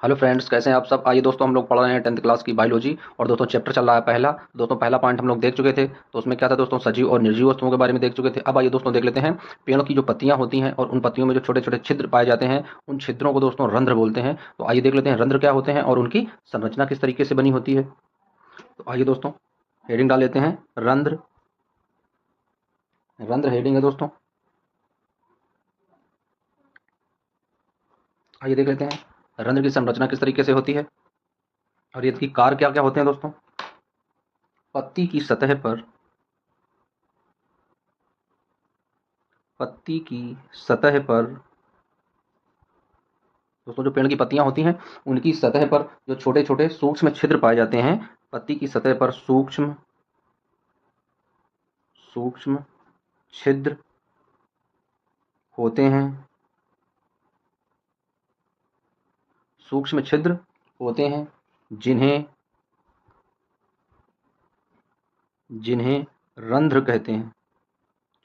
Hello friends, कैसे हैं आप सब। आइए दोस्तों, हम लोग पढ़ रहे हैं 10th क्लास की बायोलॉजी और दोस्तों चैप्टर चल रहा है पहला। दोस्तों पहला पॉइंट हम लोग देख चुके थे, तो उसमें क्या था दोस्तों, सजीव और निर्जीव वस्तुओं के बारे में देख चुके थे। अब आइए दोस्तों देख लेते हैं पेड़ों की जो पत्तियां होती हैं और उन पत्तियों में जो छोटे छोटे छिद्र पाए जाते हैं, उन छिद्रों को दोस्तों रंध्र बोलते हैं। तो आइए देख लेते हैं रंध्र क्या होते हैं और उनकी संरचना किस तरीके से बनी होती है। तो आइए दोस्तों हेडिंग डाल लेते हैं, रंध्र। रंध्र हेडिंग है दोस्तों। आइए देख लेते हैं रंध्र की संरचना किस तरीके से होती है और इसकी कार्य क्या क्या होते हैं दोस्तों। पत्ती की सतह पर पत्ती की सतह पर दोस्तों जो पेड़ की पत्तियां होती हैं, उनकी सतह पर जो छोटे छोटे सूक्ष्म छिद्र पाए जाते हैं। पत्ती की सतह पर सूक्ष्म सूक्ष्म छिद्र होते हैं। सूक्ष्म छिद्र होते हैं जिन्हें जिन्हें रंध्र कहते हैं।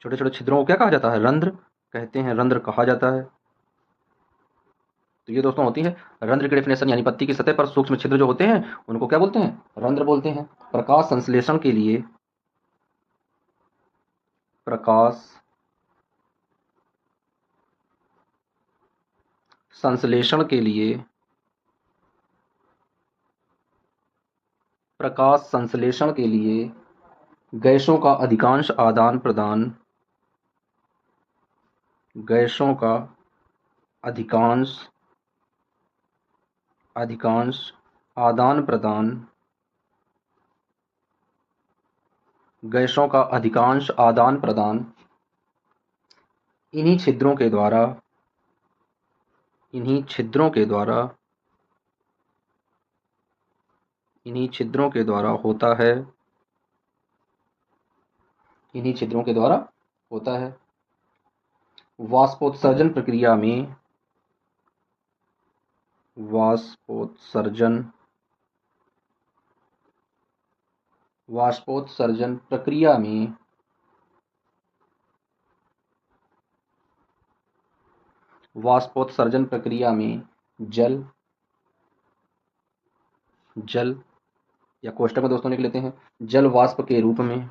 छोटे छोटे छिद्रों को क्या कहा जाता है, रंध्र कहते हैं, रंध्र कहा जाता है। तो ये दोस्तों होती है रंध्र की डेफिनेशन, यानी पत्ती की सतह पर सूक्ष्म छिद्र जो होते हैं उनको क्या बोलते हैं, रंध्र बोलते हैं। प्रकाश संश्लेषण के लिए प्रकाश संश्लेषण के लिए प्रकाश संश्लेषण के लिए गैसों का अधिकांश आदान प्रदान गैसों का अधिकांश अधिकांश आदान प्रदान गैसों का अधिकांश आदान प्रदान इन्हीं छिद्रों के द्वारा इन्हीं छिद्रों के द्वारा इन्हीं छिद्रों के द्वारा होता है इन्हीं छिद्रों के द्वारा होता है। वाष्पोत्सर्जन प्रक्रिया में वाष्पोत्सर्जन वाष्पोत्सर्जन प्रक्रिया में वाष्पोत्सर्जन प्रक्रिया में जल जल या कोष्टक में दोस्तों लिख लेते हैं, जल वाष्प के रूप में।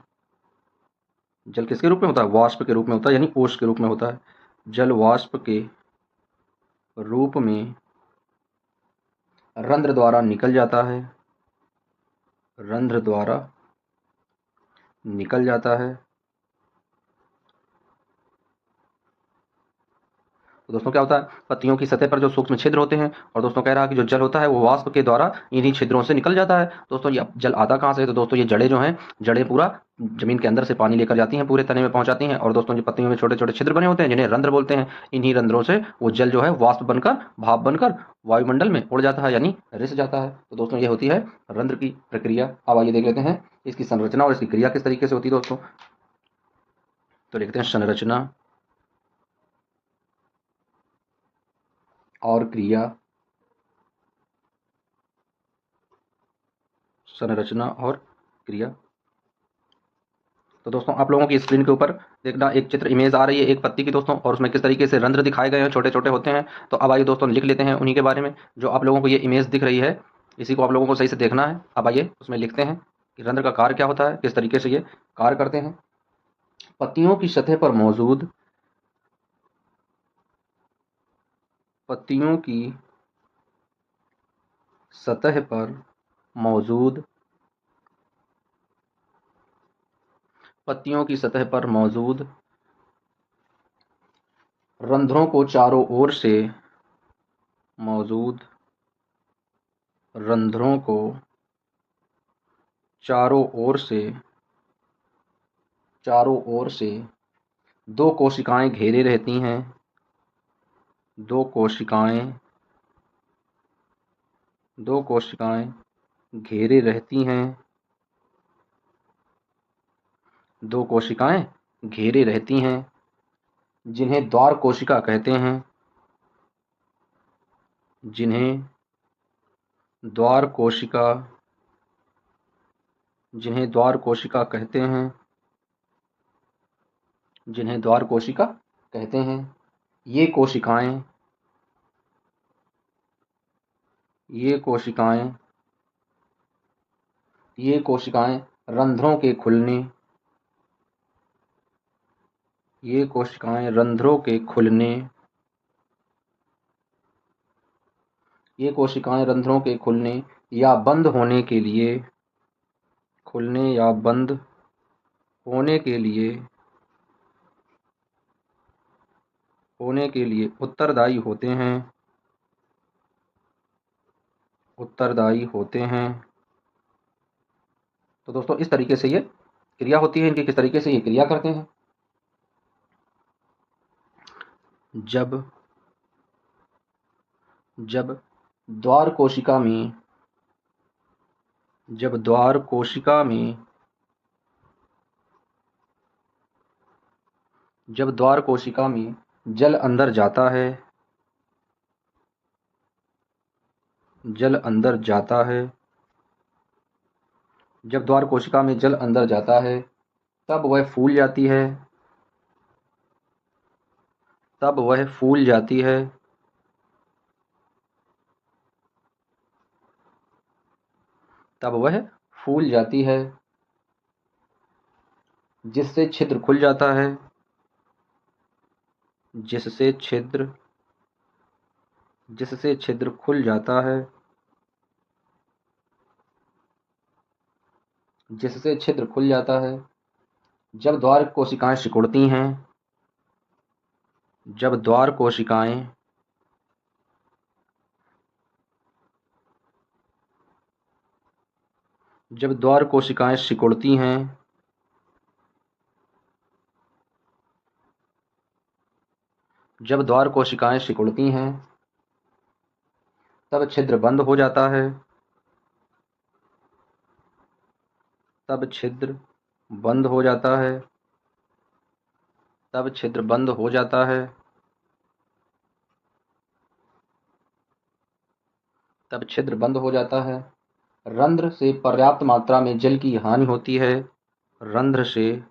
जल किसके रूप में होता है, वाष्प के रूप में होता है, यानी ओश के रूप में होता है। जल वाष्प के रूप में रंध्र द्वारा निकल जाता है रंध्र द्वारा निकल जाता है। तो दोस्तों क्या होता है, पत्तियों की सतह पर जो सूक्ष्म छिद्र होते हैं, और दोस्तों कह रहा है कि जो जल होता है वो वाष्प के द्वारा इन्हीं छिद्रों से निकल जाता है। दोस्तों ये जल आता कहाँ से है, तो दोस्तों ये जड़ें जो हैं, जड़ें पूरा जमीन के अंदर से पानी लेकर जाती हैं, पूरे तने में पहुंचाती हैं। और दोस्तों जो पत्तियों में छोटे छोटे छिद्र बने होते हैं जिन्हें रंध्र बोलते हैं, इन्हीं रंध्रों से वो जल जो है वाष्प बनकर, भाप बनकर वायुमंडल में उड़ जाता है, यानी रिस जाता है। तो दोस्तों ये होती है रंध्र की प्रक्रिया। अब आइए देख लेते हैं इसकी संरचना और इसकी क्रिया किस तरीके से होती है दोस्तों। तो लिखते हैं संरचना और क्रिया। संरचना और क्रिया। तो दोस्तों आप लोगों की स्क्रीन के ऊपर देखना एक चित्र इमेज आ रही है एक पत्ती की दोस्तों, और उसमें किस तरीके से रंध्र दिखाए गए हैं, छोटे छोटे होते हैं। तो अब आइए दोस्तों लिख लेते हैं उन्हीं के बारे में। जो आप लोगों को ये इमेज दिख रही है, इसी को आप लोगों को सही से देखना है। अब आइए उसमें लिखते हैं कि रंध्र का कार्य क्या होता है, किस तरीके से ये कार्य करते हैं। पत्तियों की सतह पर मौजूद पत्तियों की सतह पर मौजूद पत्तियों की सतह पर मौजूद रंध्रों को चारों ओर से मौजूद रंध्रों को चारों ओर से दो कोशिकाएं घेरे रहती हैं दो कोशिकाएं दो कोशिकाएं घेरे रहती हैं दो कोशिकाएं घेरे रहती हैं जिन्हें द्वार कोशिका कहते हैं जिन्हें द्वार कोशिका जिन्हें द्वार कोशिका कहते हैं जिन्हें द्वार कोशिका कहते हैं। ये कोशिकाएं ये कोशिकाएं रंध्रों के खुलने ये कोशिकाएं रंध्रों के खुलने ये कोशिकाएं रंध्रों के खुलने या बंद होने के लिए उत्तरदायी होते हैं। तो दोस्तों इस तरीके से ये क्रिया होती है। इनकी किस तरीके से ये क्रिया करते हैं। जब द्वार कोशिका में जल अंदर जाता है जब द्वार कोशिका में जल अंदर जाता है तब वह फूल जाती है जिससे छिद्र खुल जाता है जिससे छिद्र खुल जाता है। जब द्वार कोशिकाएं सिकुड़ती हैं तब छिद्र बंद हो जाता है तब छिद्र बंद हो जाता है। रंध्र से पर्याप्त मात्रा में जल की हानि होती है रंध्र से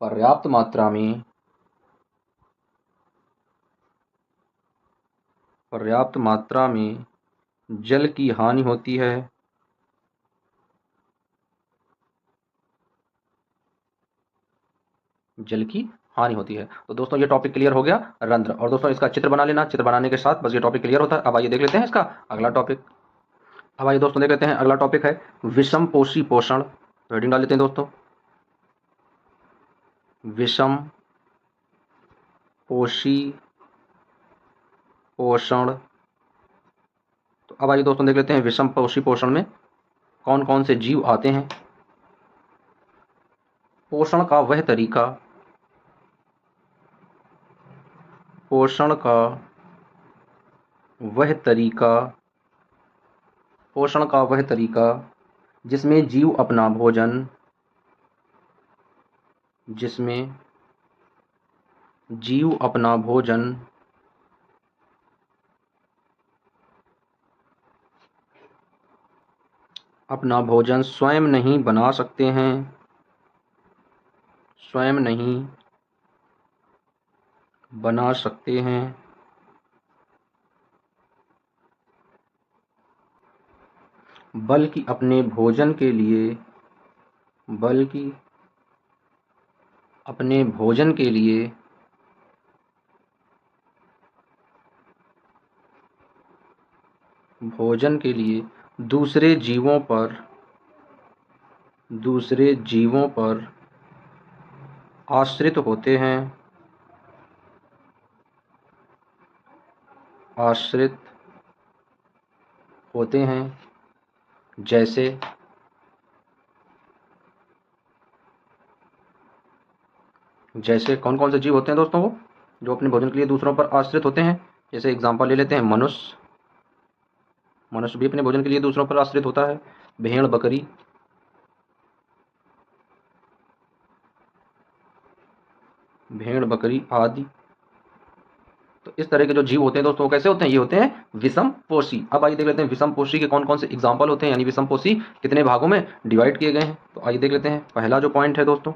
पर्याप्त मात्रा में जल की हानि होती है। तो दोस्तों ये टॉपिक क्लियर हो गया रंध्र। और दोस्तों इसका चित्र बना लेना। चित्र बनाने के साथ बस ये टॉपिक क्लियर होता है। अब आइए देख लेते हैं इसका अगला टॉपिक। अब आइए दोस्तों देख लेते हैं अगला टॉपिक है विषम पोषी पोषण। हेडिंग डाल लेते हैं दोस्तों, विषम पोषी पोषण। तो अब आइए दोस्तों देख लेते हैं विषम पोषी पोषण में कौन कौन से जीव आते हैं। पोषण का वह तरीका जिसमें जीव अपना भोजन स्वयं नहीं बना सकते हैं बल्कि अपने भोजन के लिए दूसरे जीवों पर आश्रित होते हैं। जैसे कौन कौन से जीव होते हैं दोस्तों वो जो अपने भोजन के लिए दूसरों पर आश्रित होते हैं। जैसे एग्जांपल ले लेते हैं मनुष्य भी अपने भोजन के लिए दूसरों पर आश्रित होता है। भेड़ बकरी आदि। तो इस तरह के जो जीव होते हैं दोस्तों कैसे होते हैं, ये होते हैं विषम पोषी। अब आइए देख लेते हैं विषम पोषी के कौन कौन से एग्जाम्पल होते हैं, यानी विषम पोषी कितने भागों में डिवाइड किए गए हैं। तो आइए देख लेते हैं। पहला जो पॉइंट है दोस्तों,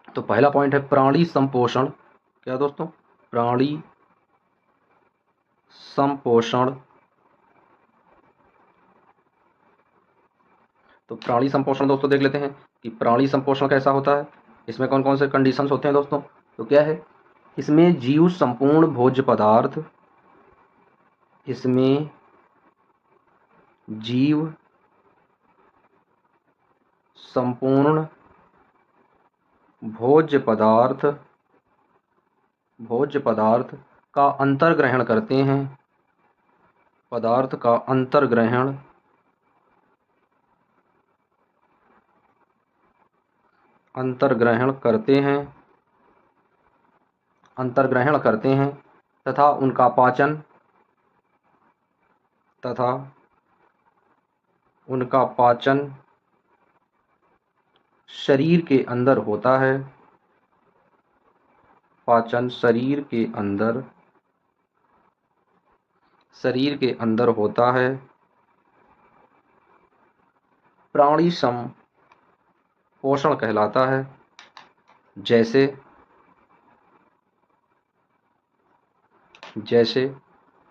तो पहला पॉइंट है प्राणी संपोषण। क्या दोस्तों, प्राणी संपोषण। तो प्राणी संपोषण दोस्तों देख लेते हैं कि प्राणी संपोषण कैसा होता है। इसमें कौन कौन से कंडीशंस होते हैं दोस्तों। तो क्या है, इसमें जीव संपूर्ण भोज्य पदार्थ, इसमें जीव संपूर्ण भोज्य पदार्थ का अंतर्ग्रहण करते हैं, पदार्थ का अंतर्ग्रहण करते हैं तथा उनका पाचन शरीर के अंदर होता है, पाचन शरीर के अंदर होता है। प्राणी संपोषण कहलाता है। जैसे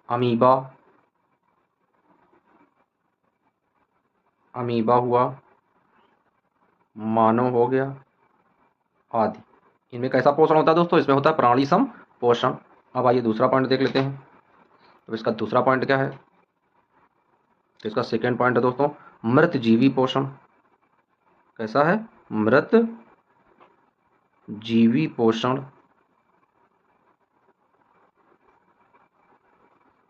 अमीबा हुआ, मानव हो गया आदि। इनमें कैसा पोषण होता है दोस्तों, इसमें होता है प्राणी संपोषण। अब आइए दूसरा पॉइंट देख लेते हैं। तो इसका दूसरा पॉइंट क्या है, तो इसका सेकेंड पॉइंट है दोस्तों मृत जीवी पोषण। कैसा है, मृत जीवी पोषण।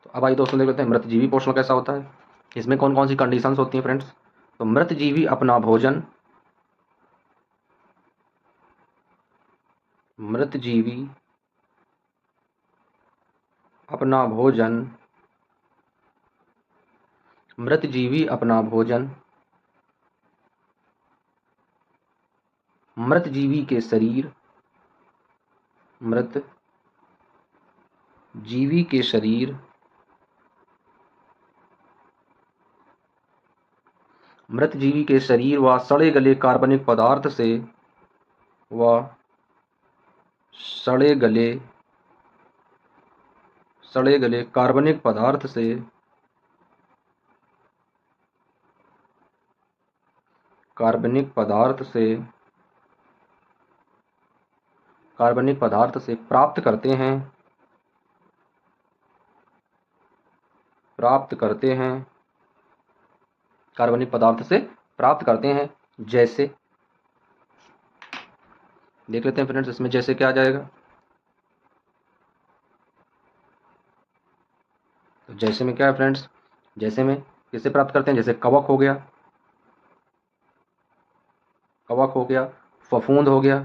तो अब आइए दोस्तों देख लेते हैं मृत जीवी पोषण कैसा होता है। इसमें कौन कौन सी कंडीशंस होती हैं फ्रेंड्स। तो मृत जीवी अपना भोजन मृत जीवी के शरीर व सड़े गले कार्बनिक पदार्थ से प्राप्त करते हैं। जैसे देख लेते हैं फ्रेंड्स, इसमें जैसे क्या आ जाएगा। तो जैसे में क्या है फ्रेंड्स, जैसे में किससे प्राप्त करते हैं, जैसे कवक हो गया, फफूंद हो गया,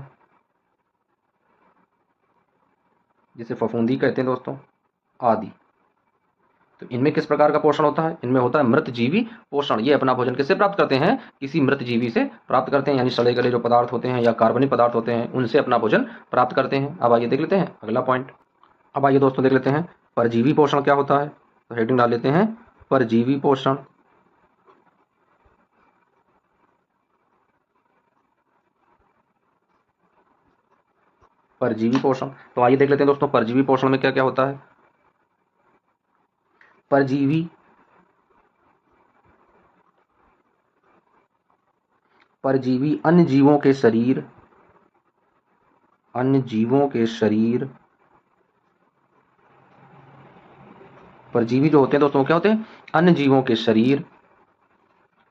जिसे फफूंदी कहते हैं दोस्तों, आदि। तो इनमें किस प्रकार का पोषण होता है, इनमें होता है मृत जीवी पोषण। ये अपना भोजन किससे प्राप्त करते हैं, किसी मृत जीवी से प्राप्त करते हैं, यानी सड़े गले जो पदार्थ होते हैं या कार्बनिक पदार्थ होते हैं उनसे अपना भोजन प्राप्त करते हैं। अब आइए देख लेते हैं अगला पॉइंट। अब आइए दोस्तों देख लेते हैं परजीवी पोषण क्या होता है। तो हेडिंग डाल लेते हैं परजीवी पोषण। परजीवी पोषण, तो आइए देख लेते हैं दोस्तों परजीवी पोषण में क्या क्या होता है। परजीवी अन्य जीवों के शरीर परजीवी जो होते हैं दोस्तों क्या होते हैं, अन्य जीवों के शरीर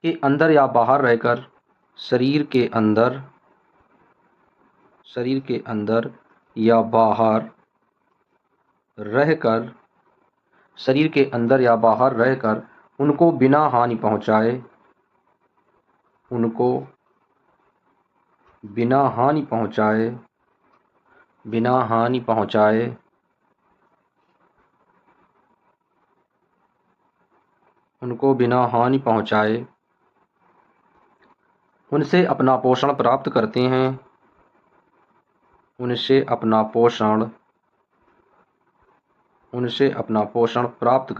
के अंदर या बाहर रहकर शरीर के अंदर या बाहर रहकर उनको बिना हानि पहुंचाए उनसे अपना पोषण प्राप्त करते हैं। उनसे अपना पोषण प्राप्त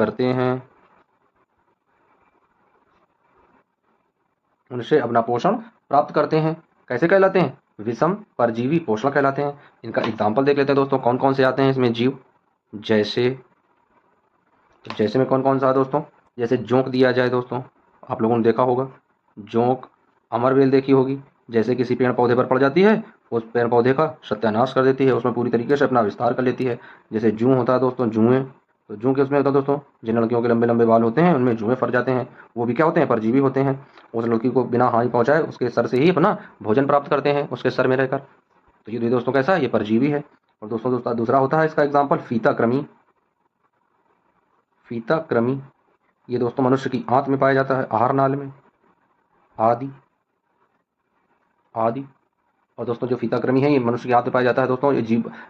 करते हैं। कैसे कहलाते हैं, विषम परजीवी पोषण कहलाते हैं। इनका एग्जाम्पल देख लेते हैं दोस्तों कौन कौन से आते हैं इसमें जीव। जैसे तो जैसे में कौन कौन सा है दोस्तों, जैसे जोंक दिया जाए दोस्तों, आप लोगों ने देखा होगा जोंक, अमरवेल देखी होगी, जैसे किसी पेड़ पौधे पर पड़ जाती है उस पेड़ पौधे का सत्यानाश कर देती है, उसमें पूरी तरीके से अपना विस्तार कर लेती है। जैसे जूं होता है दोस्तों, जुएं, तो जूं किस में होता है दोस्तों, जिन लड़कियों के लंबे लंबे बाल होते हैं उनमें जुएं फर जाते हैं, वो भी क्या होते हैं, परजीवी होते हैं। उस लड़की को बिना हानि पहुंचाए उसके सर से ही अपना भोजन प्राप्त करते हैं, उसके सर में रहकर। तो ये दोस्तों कैसा है, ये परजीवी है। और दोस्तों दूसरा होता है इसका एग्जाम्पल फीता कृमि। फीता कृमि ये दोस्तों मनुष्य की आंत में पाया जाता है, आहार नाल में, आदि आदि। और दोस्तों जो फीता कृमि है ये मनुष्य के हाथ में पाया जाता है दोस्तों,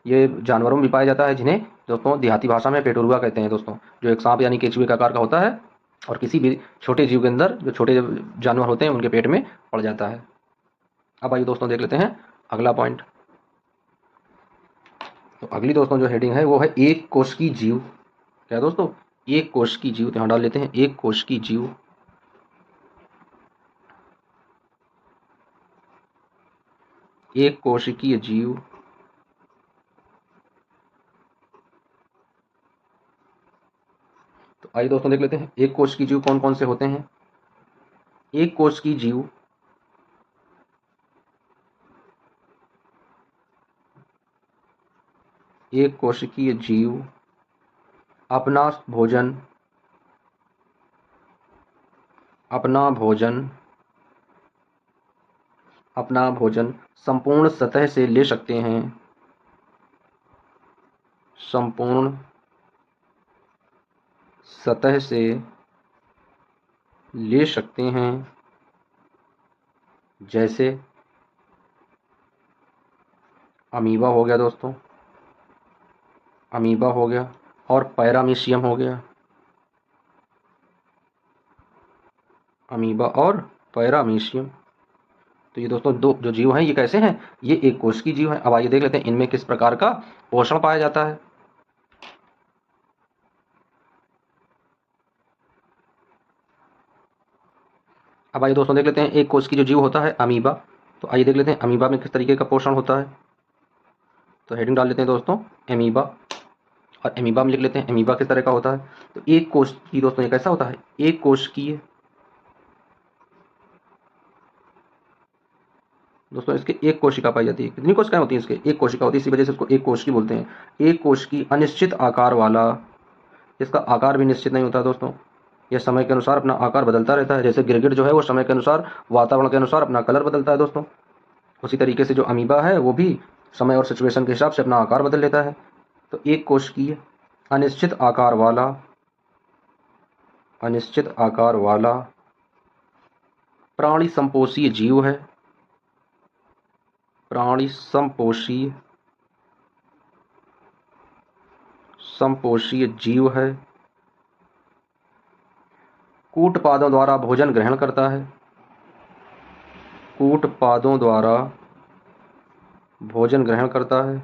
ये जानवरों में भी पाया जाता है, जिन्हें दोस्तों देहाती भाषा में पेटुरुआ कहते हैं दोस्तों, जो एक सांप यानी केचुए का आकार का होता है और किसी भी छोटे जीव के अंदर, जो छोटे जानवर होते हैं उनके पेट में पड़ जाता है। अब आइए दोस्तों देख लेते हैं अगला पॉइंट। तो अगली दोस्तों जो हेडिंग है वो है एक कोश की जीव। क्या दोस्तों, एक कोश की जीव, तो यहाँ डाल लेते हैं एक कोश की जीव। एक कोशिकीय जीव। तो आइए दोस्तों देख लेते हैं एक कोश की जीव कौन कौन से होते हैं। एक कोश की जीव एक कोशिकीय जीव अपना भोजन अपना भोजन अपना भोजन संपूर्ण सतह से ले सकते हैं, संपूर्ण सतह से ले सकते हैं। जैसे अमीबा हो गया दोस्तों, अमीबा हो गया, और पैरामीशियम हो गया, अमीबा और पैरामीशियम। तो ये दोस्तों दो जो जीव हैं ये कैसे हैं, ये एक कोश की जीव हैं। अब आइए देख लेते हैं इनमें किस प्रकार का पोषण पाया जाता है। अब आइए दोस्तों देख लेते हैं एक कोश की जो जीव होता है अमीबा। तो आइए देख लेते हैं अमीबा में किस तरीके का पोषण होता है। तो हेडिंग डाल लेते हैं दोस्तों एमीबा, और एमीबा में लिख लेते हैं एमीबा किस तरह का होता है। तो एक कोश की दोस्तों ये कैसा होता है, एक कोशिकीय। दोस्तों इसके एक कोशिका पाई जाती है, कितनी कोशिकाएं होती हैं इसके, एक कोशिका होती है, इसी वजह से इसको एक कोशिकी बोलते हैं। एक कोश की अनिश्चित आकार वाला, इसका आकार भी निश्चित नहीं होता दोस्तों, यह समय के अनुसार अपना आकार बदलता रहता है। जैसे गिरगिट जो है वो समय के अनुसार, वातावरण के अनुसार अपना कलर बदलता है दोस्तों, उसी तरीके से जो अमीबा है वो भी समय और सिचुएशन के हिसाब से अपना आकार बदल लेता है। तो एक कोशिकीय अनिश्चित आकार वाला, अनिश्चित आकार वाला प्राणी संपोषीय जीव है, प्राणी संपोषीय संपोषीय जीव है। कूटपादों द्वारा भोजन ग्रहण करता है, कूटपादों द्वारा भोजन ग्रहण करता है,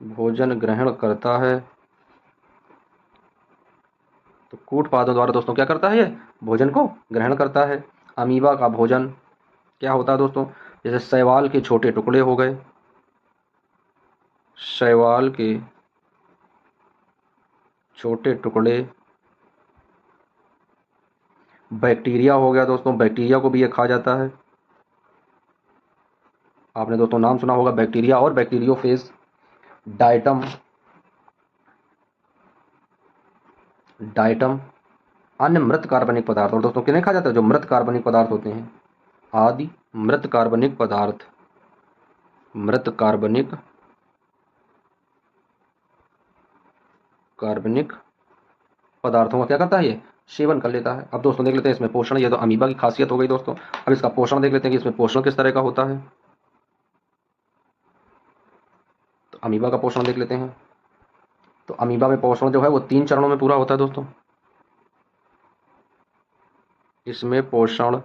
भोजन ग्रहण करता है। तो कूटपादों द्वारा दोस्तों क्या करता है, ये भोजन को ग्रहण करता है। अमीबा का भोजन क्या होता है दोस्तों, जैसे शैवाल के छोटे टुकड़े हो गए, शैवाल के छोटे टुकड़े, बैक्टीरिया हो गया दोस्तों, बैक्टीरिया को भी ये खा जाता है। आपने दोस्तों नाम सुना होगा बैक्टीरिया और बैक्टीरियोफेज, डाइटम, डाइटम। अन्य मृत कार्बनिक पदार्थ, और दोस्तों किन्हें खा जाता है, जो मृत कार्बनिक पदार्थ होते हैं, आदि मृत कार्बनिक पदार्थ, मृत कार्बनिक कार्बनिक पदार्थों का क्या करता है, ये सेवन कर लेता है। अब दोस्तों देख लेते हैं इसमें पोषण, ये तो अमीबा की खासियत हो गई दोस्तों। अब इसका पोषण देख लेते हैं कि इसमें पोषण किस तरह का होता है। तो अमीबा का पोषण देख लेते हैं। तो अमीबा में पोषण जो है वो 3 चरणों में पूरा होता है दोस्तों। इसमें पोषण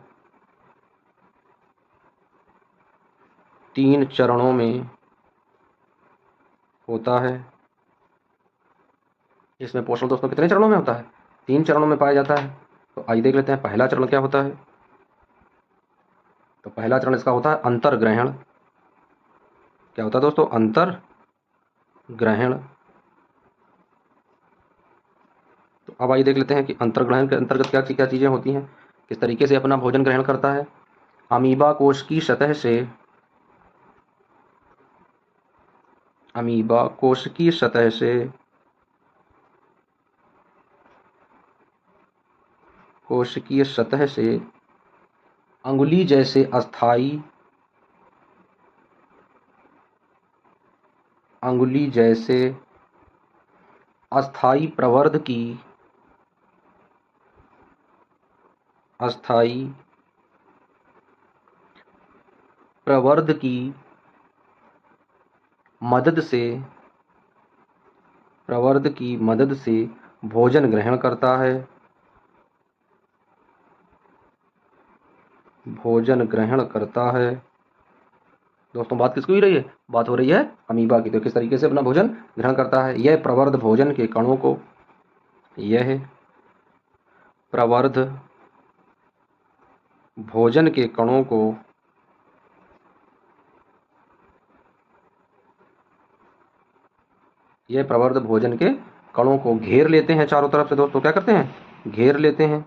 3 चरणों में होता है। इसमें पोषण दोस्तों कितने चरणों में होता है, 3 चरणों में पाया जाता है। तो आइए देख लेते हैं पहला चरण क्या होता है। तो पहला चरण इसका होता है अंतर्ग्रहण। क्या होता है दोस्तों, अंतर्ग्रहण। तो अब आइए देख लेते हैं कि अंतर्ग्रहण के अंतर्गत क्या क्या चीज़ें होती हैं, किस तरीके से अपना भोजन ग्रहण करता है। अमीबा कोश की सतह से अमीबा कोश की सतह से कोशिकीय सतह से अंगुली जैसे अस्थाई प्रवर्ध की मदद से भोजन ग्रहण करता है। दोस्तों बात किसकी हो रही है? बात हो रही है अमीबा की। तो किस तरीके से अपना भोजन ग्रहण करता है? यह प्रवर्ध भोजन के कणों को घेर लेते हैं चारों तरफ से। दोस्तों क्या करते हैं? घेर लेते हैं,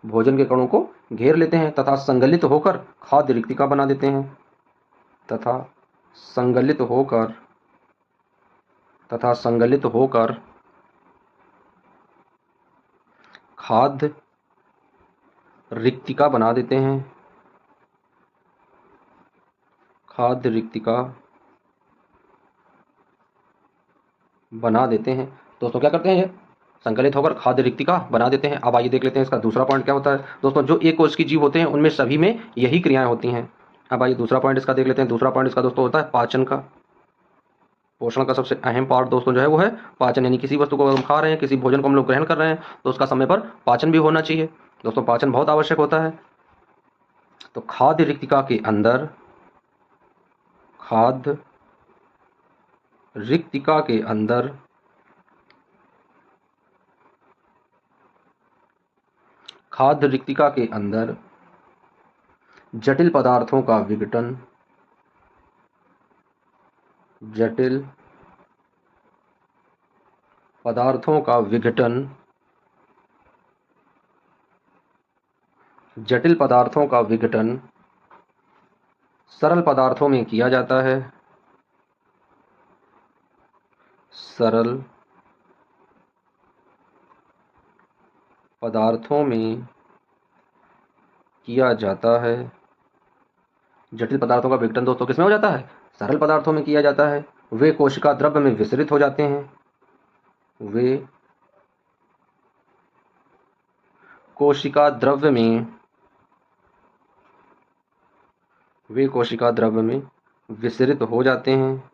भोजन के कणों को घेर लेते हैं तथा संगलित होकर खाद्य रिक्तिका बना देते हैं। खाद्य रिक्तिका बना देते हैं। दोस्तों क्या करते हैं? ये संकलित होकर खाद्य रिक्तिका बना देते हैं। अब आइए देख लेते हैं इसका दूसरा पॉइंट क्या होता है। दोस्तों जो एक कोश की जीव होते हैं उनमें सभी में यही क्रियाएं होती हैं। अब आइए दूसरा पॉइंट इसका देख लेते हैं। दूसरा पॉइंट इसका दोस्तों होता है पाचन का। पोषण का सबसे अहम पार्ट दोस्तों जो है वो है पाचन, यानी किसी वस्तु को हम खा रहे हैं, किसी भोजन को हम लोग ग्रहण कर रहे हैं तो उसका समय पर पाचन भी होना चाहिए। दोस्तों पाचन बहुत आवश्यक होता है। तो खाद्य रिक्तिका के अंदर जटिल पदार्थों का विघटन सरल पदार्थों में किया जाता है। जटिल पदार्थों का विघटन दोस्तों किसमें हो जाता है? सरल पदार्थों में किया जाता है। वे कोशिका द्रव्य में विसरित हो जाते हैं। कोशिका द्रव्य में विसरित हो जाते हैं।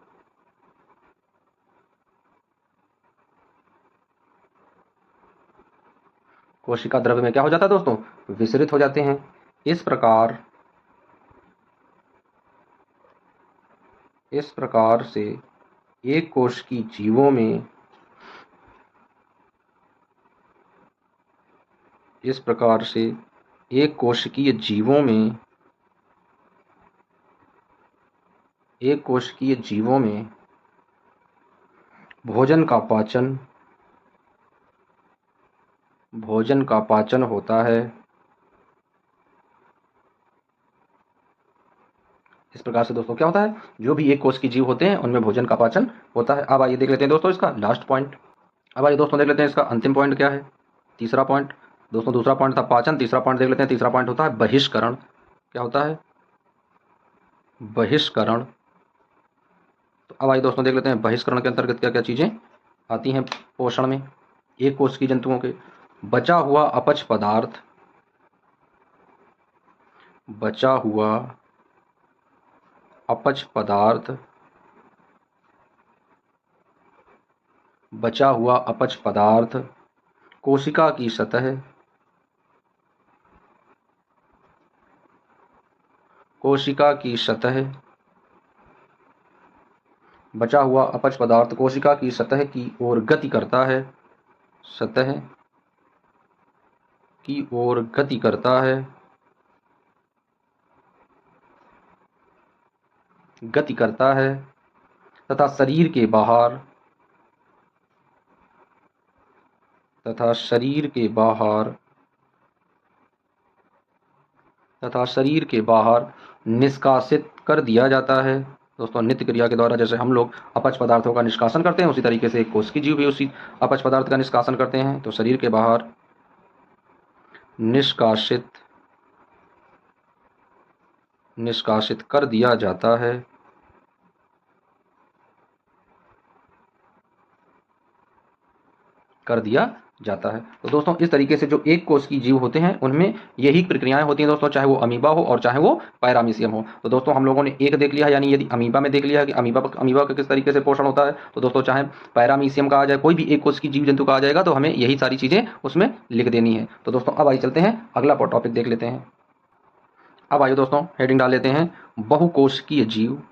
कोशिका द्रव्य में क्या हो जाता है दोस्तों? विसरित हो जाते हैं। इस प्रकार से एक कोश की जीवों में एक कोशिकीय जीवों में भोजन का पाचन होता है। इस प्रकार से दोस्तों क्या होता है? जो भी एक कोश की जीव होते हैं उनमें भोजन का पाचन होता है। अब आइए देख लेते हैं दोस्तों इसका लास्ट पॉइंट। अब आइए दोस्तों देख लेते हैं इसका अंतिम पॉइंट क्या है, तीसरा पॉइंट। दोस्तों दूसरा पॉइंट था पाचन, तीसरा पॉइंट देख लेते हैं। तीसरा पॉइंट होता है बहिष्करण। क्या होता है? बहिष्करण। तो अब आइए दोस्तों देख लेते हैं बहिष्करण के अंतर्गत क्या क्या चीज़ें आती हैं पोषण में एक कोश की जंतुओं के। बचा हुआ अपच पदार्थ कोशिका की सतह बचा हुआ अपच पदार्थ कोशिका की सतह की ओर गति करता है। तथा शरीर के बाहर तथा शरीर के बाहर निष्कासित कर दिया जाता है। दोस्तों नित्य क्रिया के द्वारा जैसे हम लोग अपच पदार्थों का निष्कासन करते हैं, उसी तरीके से एक कोशिकीय जीव भी उसी अपच पदार्थ का निष्कासन करते हैं। तो शरीर के बाहर निष्कासित कर दिया जाता है। तो दोस्तों इस तरीके से जो एक कोश की जीव होते हैं उनमें यही प्रक्रियाएं होती हैं दोस्तों, चाहे वो अमीबा हो और चाहे वो पैरामीशियम हो। तो दोस्तों हम लोगों ने एक देख लिया है, यानी यदि अमीबा में देख लिया है कि अमीबा का किस तरीके से पोषण होता है, तो दोस्तों चाहे पैरामीशियम का आ जाए, कोई भी एक कोश की जीव जंतु का आ जाएगा, तो हमें यही सारी चीजें उसमें लिख देनी है। तो दोस्तों अब आइए चलते हैं अगला टॉपिक देख लेते हैं। अब आइए दोस्तों हेडिंग डाल लेते हैं, बहुकोशिकीय जीव।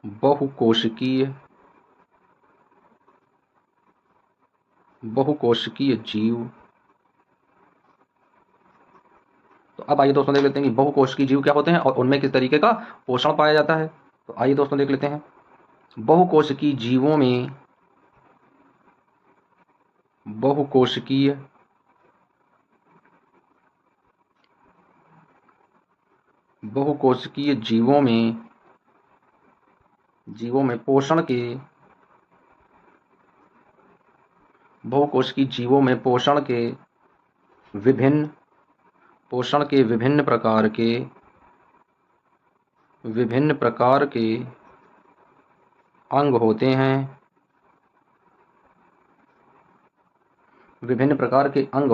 बहुकोशिकीय जीव। तो अब आइए दोस्तों देख लेते हैं कि बहुकोशिकीय जीव क्या होते हैं और उनमें किस तरीके का पोषण पाया जाता है। तो आइए दोस्तों देख लेते हैं। बहुकोशिकीय जीवों में पोषण के विभिन्न प्रकार के अंग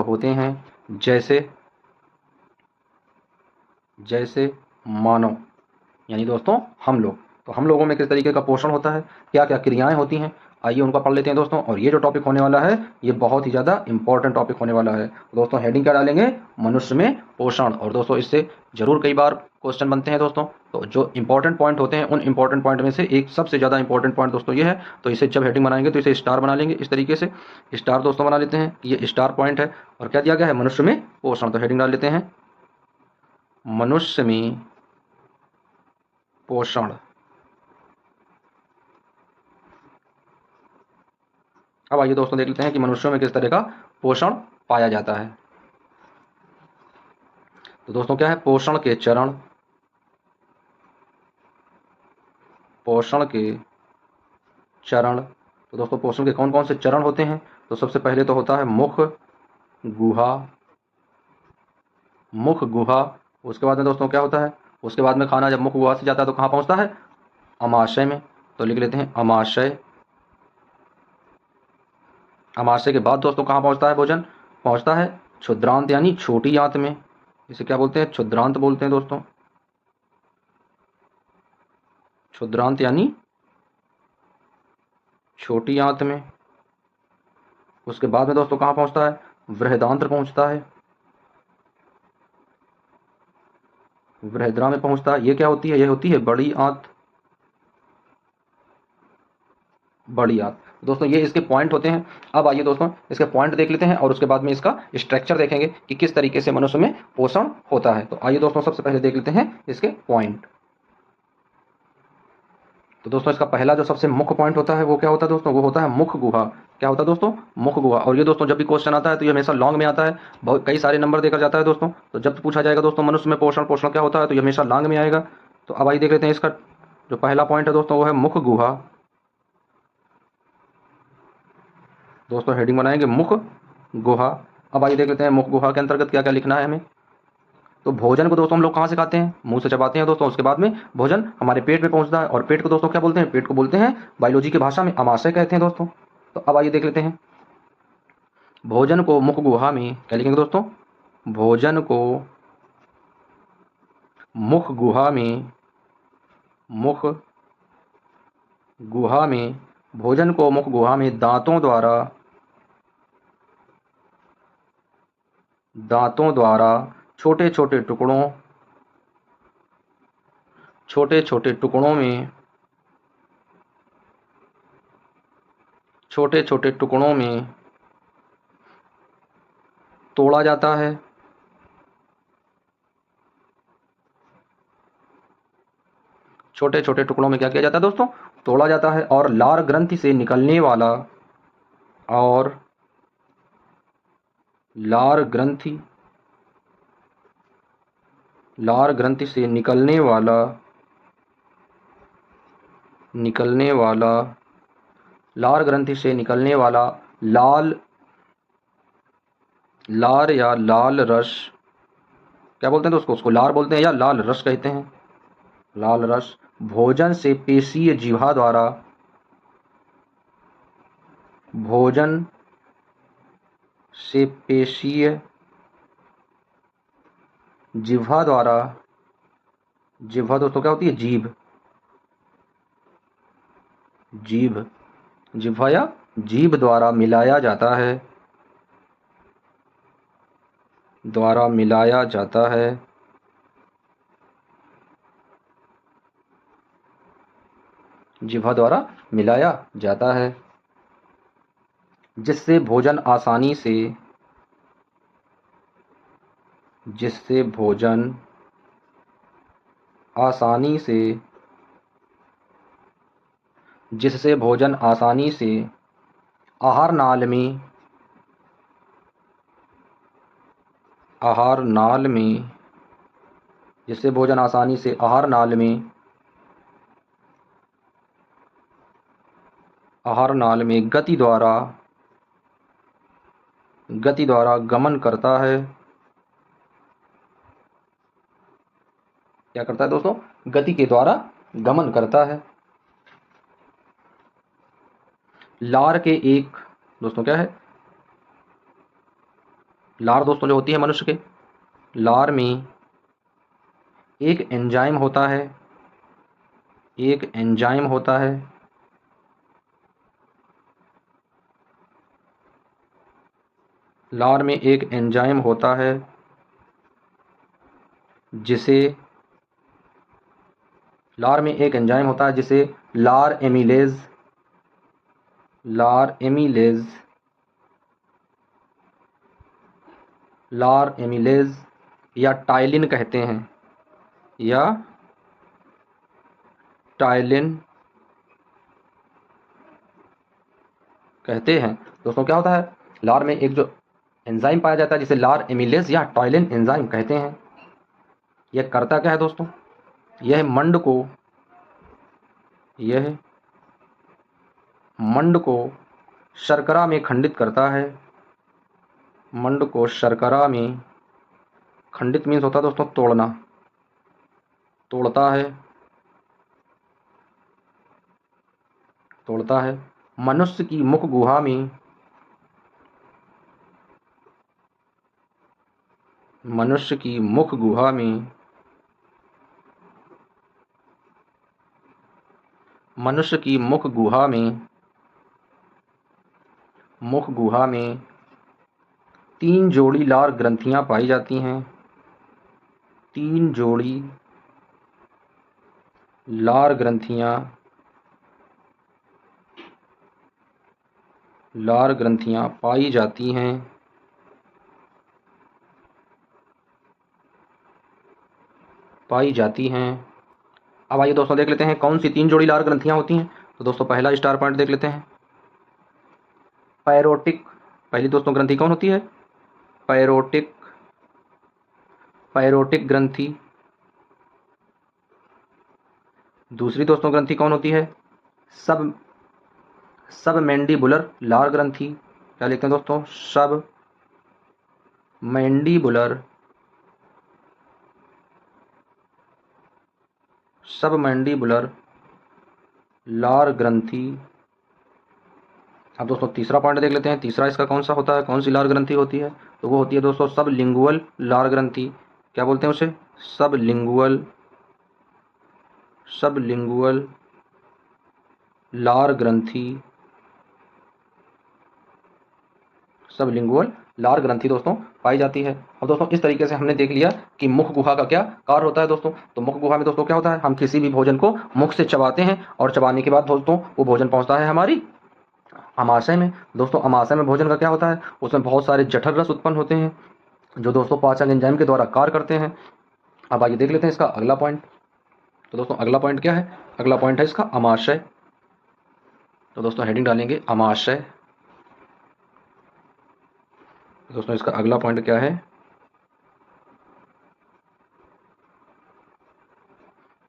होते हैं। जैसे मानव, यानी दोस्तों हम लोग। तो हम लोगों में किस तरीके का पोषण होता है, क्या क्या क्रियाएं होती हैं, आइए उनका पढ़ लेते हैं दोस्तों। और ये जो टॉपिक होने वाला है ये बहुत ही ज़्यादा इंपॉर्टेंट टॉपिक होने वाला है। दोस्तों हेडिंग क्या डालेंगे, मनुष्य में पोषण। और दोस्तों इससे जरूर कई बार क्वेश्चन बनते हैं दोस्तों। तो जो इंपॉर्टेंट पॉइंट होते हैं उन इंपॉर्टेंट पॉइंट में से एक सबसे ज़्यादा इंपॉर्टेंट पॉइंट दोस्तों ये है। तो इसे जब हेडिंग बनाएंगे तो इसे स्टार बना लेंगे, इस तरीके से स्टार दोस्तों बना लेते हैं, ये स्टार पॉइंट है। और क्या दिया गया है, मनुष्य में पोषण। तो हेडिंग डाल लेते हैं, मनुष्य में पोषण। अब आइए दोस्तों देख लेते हैं कि मनुष्यों में किस तरह का पोषण पाया जाता है। तो दोस्तों क्या है, पोषण के चरण। तो दोस्तों पोषण के कौन कौन से चरण होते हैं, तो सबसे पहले तो होता है मुख गुहा। उसके बाद में दोस्तों क्या होता है, उसके बाद में खाना जब मुख गुहा से जाता है तो कहाँ पहुंचता है, अमाशय में। तो लिख लेते हैं अमाशय। अमाशय के बाद दोस्तों कहाँ पहुंचता है भोजन, पहुंचता है क्षुद्रांत यानी छोटी आंत में। इसे क्या बोलते हैं, क्षुद्रांत बोलते हैं दोस्तों, क्षुद्रांत यानी छोटी आंत में। उसके बाद में दोस्तों कहाँ पहुंचता है, बृहदांत्र पहुंचता है, बृहद्रा में पहुंचता है। ये क्या होती है, ये होती है बड़ी आंत। दोस्तों ये इसके पॉइंट होते हैं। अब आइए दोस्तों इसके पॉइंट देख लेते हैं और उसके बाद में इसका स्ट्रक्चर देखेंगे कि किस तरीके से मनुष्य में पोषण होता है। तो आइए दोस्तों सबसे पहले देख लेते हैं इसके पॉइंट। तो दोस्तों इसका पहला जो सबसे मुख्य पॉइंट होता है वो क्या होता है दोस्तों, वो होता है मुख गुहा। क्या होता है दोस्तों, मुख गुहा। और ये दोस्तों जब भी क्वेश्चन आता है तो ये हमेशा लॉन्ग में आता है, बहुत कई सारे नंबर देकर जाता है दोस्तों। तो जब पूछा जाएगा दोस्तों मनुष्य में पोषण क्या होता है, तो ये हमेशा लॉन्ग में आएगा। तो अब आइए देख लेते हैं इसका जो पहला पॉइंट है दोस्तों वो है मुख गुहा। दोस्तों हेडिंग बनाएंगे मुख गुहा। अब आइए देख लेते हैं मुख गुहा के अंतर्गत क्या क्या लिखना है हमें। तो भोजन को दोस्तों हम लोग कहाँ से खाते हैं, मुंह से चबाते हैं दोस्तों। उसके बाद में भोजन हमारे पेट में पहुंचता है और पेट को दोस्तों क्या बोलते हैं, पेट को बोलते हैं बायोलॉजी की भाषा में अमाशय कहते हैं दोस्तों। तो अब आइए देख लेते हैं भोजन को मुख गुहा में क्या लिखेंगे दोस्तों, भोजन को मुख गुहा में भोजन को मुख गुहा में दांतों द्वारा छोटे छोटे टुकड़ों में तोड़ा जाता है। छोटे छोटे टुकड़ों में क्या किया जाता है दोस्तों, तोड़ा जाता है। और लार ग्रंथि से निकलने वाला लार ग्रंथि, लार ग्रंथि से निकलने वाला लार ग्रंथि से निकलने वाला लार या लाल रस, क्या बोलते हैं दोस्तों, उसको लार बोलते हैं या लाल रस कहते हैं, लाल रस भोजन से पेशीय जिह्वा द्वारा, भोजन से पेशीय जिह्वा द्वारा, जिह्वा दोस्तों क्या होती है, जीभ, जीभ, जिह्वा या जीभ द्वारा मिलाया जाता है, द्वारा मिलाया जाता है, जिह्वा द्वारा मिलाया जाता है, जिससे भोजन आसानी से, जिससे भोजन आसानी से, जिससे भोजन आसानी से आहार नाल में, आहार नाल में, जिससे भोजन आसानी से आहार नाल में, आहार नाल में गति द्वारा, गति द्वारा गमन करता है, क्या करता है दोस्तों, गति के द्वारा गमन करता है। लार के एक दोस्तों क्या है, लार दोस्तों जो होती है मनुष्य के, लार में एक एंजाइम होता है, एक एंजाइम होता है, लार में एक एंजाइम होता है जिसे, लार में एक एंजाइम होता है जिसे लार एमिलेज, लार एमिलेज, लार एमिलेज या टाइलिन कहते हैं, या टाइलिन कहते हैं। दोस्तों क्या होता है, लार में एक जो एंजाइम पाया जाता है जिसे लार एमिलेज या टाइलिन एंजाइम कहते हैं। यह करता क्या है दोस्तों, यह मंड को, यह मंड को शर्करा में खंडित करता है, मंड को शर्करा में खंडित मीन्स होता है दोस्तों तोड़ना, तोड़ता है, तोड़ता है। मनुष्य की मुख गुहा में, मनुष्य की मुख गुहा में, मनुष्य की मुख गुहा में, मुख गुहा में 3 जोड़ी लार ग्रंथियां पाई जाती हैं, 3 जोड़ी लार ग्रंथियां, लार ग्रंथियां पाई जाती हैं, पाई जाती हैं। अब आइए दोस्तों देख लेते हैं कौन सी 3 जोड़ी लार ग्रंथियां होती हैं। तो दोस्तों पहला स्टार पॉइंट देख लेते हैं, पैरोटिक। पहली दोस्तों ग्रंथि कौन होती है, पैरोटिक, पैरोटिक ग्रंथि। दूसरी दोस्तों ग्रंथि कौन होती है, सब सब मैंडीबुलर लार ग्रंथि। क्या लिखते हैं दोस्तों, सब मैंडीबुलर, सब मैंडीबुलर लार ग्रंथि। अब दोस्तों तीसरा पॉइंट देख लेते हैं, तीसरा इसका कौन सा होता है, कौन सी लार ग्रंथि होती है। तो वो होती है दोस्तों सब लिंगुअल लार ग्रंथि। क्या बोलते हैं उसे, सब लिंगुअल, सब लिंगुअल लार ग्रंथि, सब लिंगुअल लार ग्रंथि दोस्तों पाई जाती है। अब दोस्तों इस तरीके से हमने देख लिया कि मुख गुहा का क्या कार्य होता है दोस्तों। तो मुख गुहा में दोस्तों क्या होता है, हम किसी भी भोजन को मुख से चबाते हैं और चबाने के बाद दोस्तों वो भोजन पहुंचता है हमारी अमाशय में। दोस्तों अमाशय में भोजन का क्या होता है, उसमें बहुत सारे जठर रस उत्पन्न होते हैं जो दोस्तों पाचन एंजाइम के द्वारा कार्य करते हैं। अब आइए देख लेते हैं इसका अगला पॉइंट। तो दोस्तों अगला पॉइंट क्या है, अगला पॉइंट है इसका अमाशय। तो दोस्तों हेडिंग डालेंगे अमाशय। दोस्तों इसका अगला पॉइंट क्या है?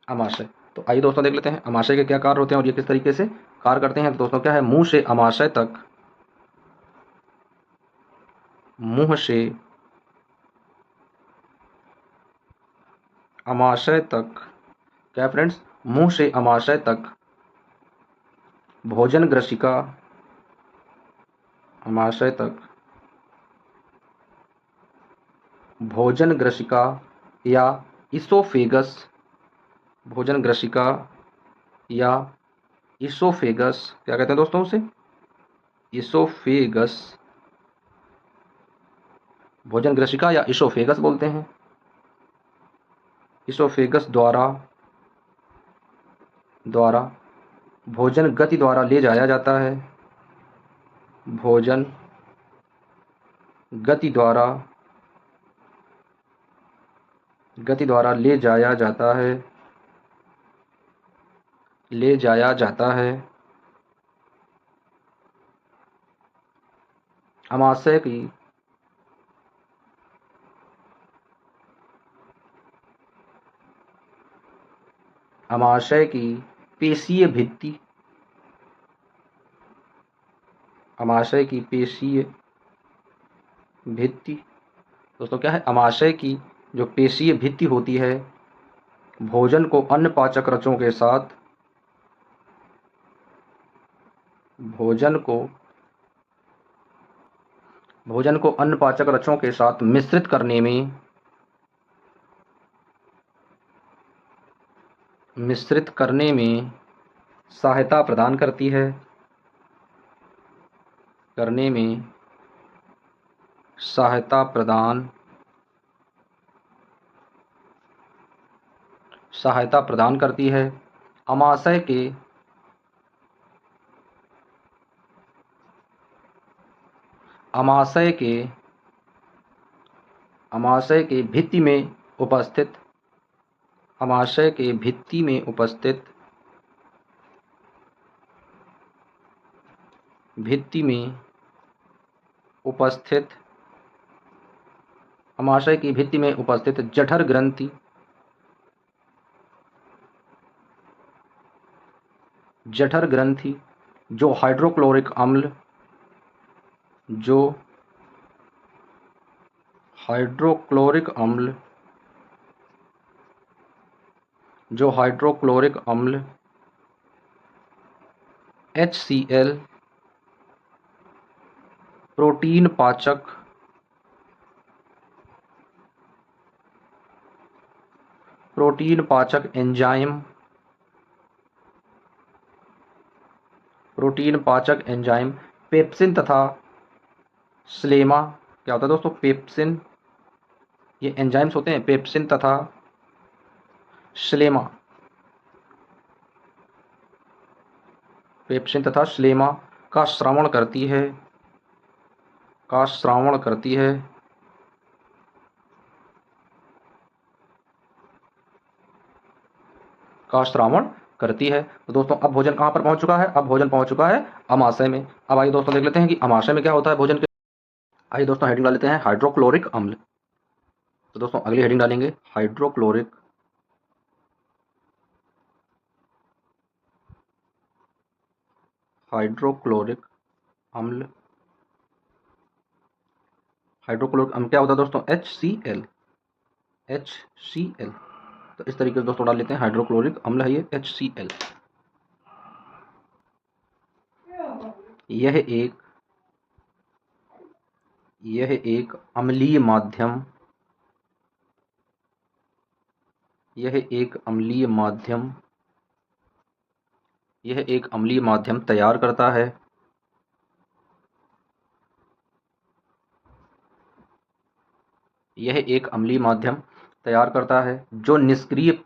अमाशय। तो आइए दोस्तों देख लेते हैं अमाशय के क्या कार्य होते हैं और ये किस तरीके से कार्य करते हैं। तो दोस्तों क्या है, मुंह से अमाशय तक, मुंह से अमाशय तक, क्या फ्रेंड्स, मुंह से अमाशय तक भोजन ग्रसिका, अमाशय तक भोजन ग्रसिका या इसोफेगस, भोजन ग्रसिका या इसोफेगस, क्या कहते हैं दोस्तों उसे, इसोफेगस, भोजन ग्रसिका या इसोफेगस बोलते हैं। इसोफेगस द्वारा द्वारा भोजन गति द्वारा ले जाया जाता है, भोजन गति द्वारा ले जाया जाता है, ले जाया जाता है। अमाशय की अमाशय की पेशीय भित्ति, अमाशय की पेशीय भित्ति, दोस्तों क्या है, अमाशय की जो पेशीय भित्ति होती है भोजन को अन्य पाचक रसों के साथ, भोजन को अन्य पाचक रसों के साथ मिश्रित करने में सहायता प्रदान करती है, करने में सहायता प्रदान करती है। अमाशय के भित्ति में उपस्थित, अमाशय के भित्ति में उपस्थित अमाशय की भित्ति में उपस्थित जठर ग्रंथि, जठर ग्रंथि जो हाइड्रोक्लोरिक अम्ल, जो हाइड्रोक्लोरिक अम्ल HCl प्रोटीन पाचक एंजाइम पेप्सिन तथा स्लेमा, क्या होता है दोस्तों, पेप्सिन, ये एंजाइम्स होते हैं पेप्सिन तथा स्लेमा, का श्रवण करती है, तो दोस्तों अब भोजन कहाँ पर पहुंच चुका है, अब भोजन पहुंच चुका है अमाशय में। अब आइए दोस्तों देख लेते हैं कि अमाशय में क्या होता है भोजन के। आइए दोस्तों हेडिंग डाल लेते हैं हाइड्रोक्लोरिक अम्ल। तो दोस्तों अगली हेडिंग डालेंगे हाइड्रोक्लोरिक अम्ल। हाइड्रोक्लोरिक अम्ल क्या होता है दोस्तों, HCl। तो इस तरीके से दोस्तों डाल लेते हैं हाइड्रोक्लोरिक अम्ल है ये HCl। यह एक अम्लीय माध्यम तैयार करता है, जो निष्क्रिय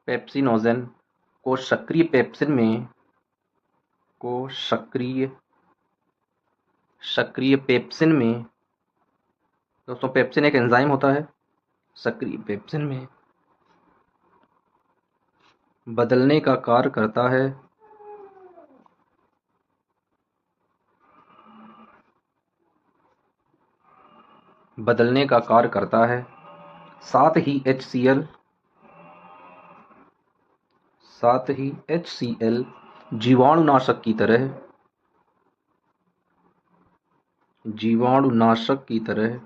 पेप्सिनोजेन को सक्रिय पेप्सिन में दोस्तों पेप्सिन एक एंजाइम होता है, सक्रिय पेप्सिन में बदलने का कार्य करता है, बदलने का कार्य करता है। साथ ही HCl, साथ ही HCl जीवाणुनाशक की तरह, जीवाणुनाशक की तरह,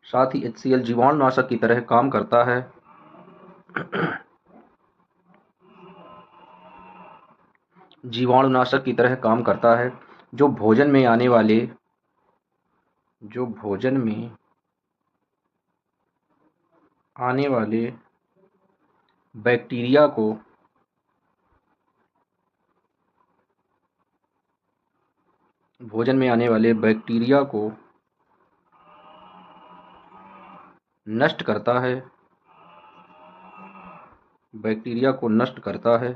साथ ही HCl जीवाणुनाशक की तरह काम करता है। जीवाणुनाशक की तरह काम करता है, जो भोजन में आने वाले, जो भोजन में आने वाले बैक्टीरिया को, भोजन में आने वाले बैक्टीरिया को नष्ट करता है, बैक्टीरिया को नष्ट करता है।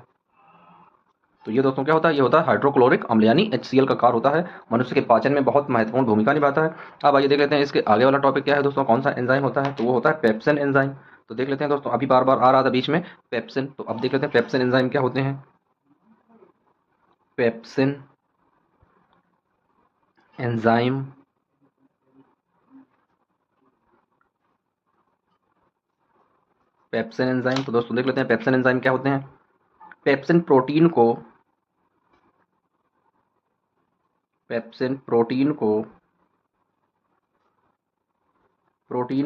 तो ये दोस्तों क्या होता है, ये होता है हाइड्रोक्लोरिक अम्ल यानी HCl का कार्य होता है, मनुष्य के पाचन में बहुत महत्वपूर्ण भूमिका निभाता है। अब आइए देख लेते हैं इसके आगे वाला टॉपिक क्या है दोस्तों, कौन सा एंजाइम होता है, तो वो होता है पेप्सिन एंजाइम। तो देख लेते हैं दोस्तों, अभी बार बार आ रहा था बीच में पेप्सिन, तो अब देख लेते हैं पेप्सिन एंजाइम क्या होते हैं। पेप्सिन एंजाइम पेप्सिन एंजाइम, तो दोस्तों देख लेते हैं पेप्सिन एंजाइम क्या होते हैं। पेप्सिन प्रोटीन को, पेप्सिन प्रोटीन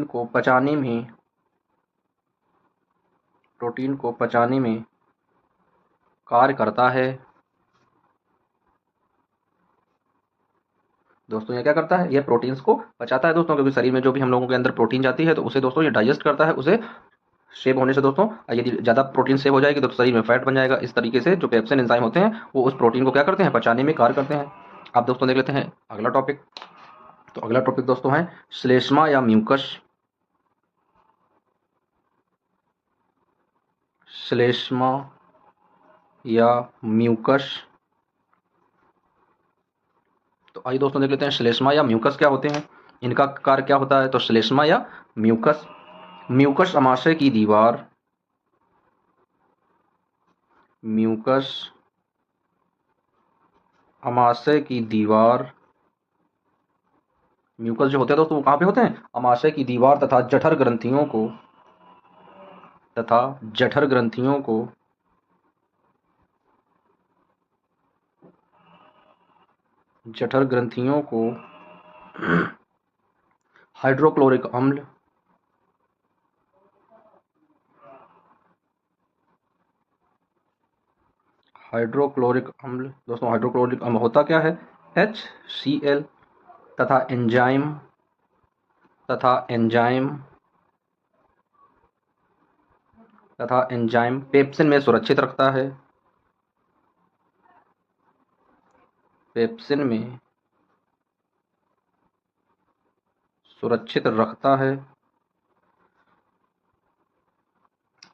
को पचाने में, प्रोटीन को पचाने में कार्य करता है। दोस्तों ये क्या करता है, ये प्रोटीन्स को पचाता है दोस्तों, क्योंकि शरीर में जो भी हम लोगों के अंदर प्रोटीन जाती है तो उसे दोस्तों ये डाइजेस्ट करता है, उसे सेव होने से दोस्तों, यदि ज़्यादा प्रोटीन सेव हो जाएगी तो शरीर में फैट बन जाएगा। इस तरीके से जो पेप्सिन एंजाइम होते हैं वो उस प्रोटीन को क्या करते हैं, पचाने में कार्य करते हैं। अब दोस्तों देख लेते हैं अगला टॉपिक। तो अगला टॉपिक दोस्तों है श्लेष्मा या म्यूकस, श्लेष्मा या म्यूकस। तो आइए दोस्तों देख लेते हैं श्लेष्मा या म्यूकस क्या होते हैं, इनका कार्य क्या होता है। तो श्लेष्मा या म्यूकस, म्यूकस अमाशय की दीवार, म्यूकस अमाशय की दीवार, म्यूकस जो होते हैं दोस्तों वो कहाँ पे होते हैं, अमाशय की दीवार तथा जठर ग्रंथियों को, तथा जठर ग्रंथियों को जठर ग्रंथियों को हाइड्रोक्लोरिक अम्ल, हाइड्रोक्लोरिक अम्ल, दोस्तों हाइड्रोक्लोरिक अम्ल होता क्या है, HCl तथा एंजाइम, तथा एंजाइम, तथा एंजाइम पेप्सिन में सुरक्षित रखता है, पेप्सिन में सुरक्षित रखता है।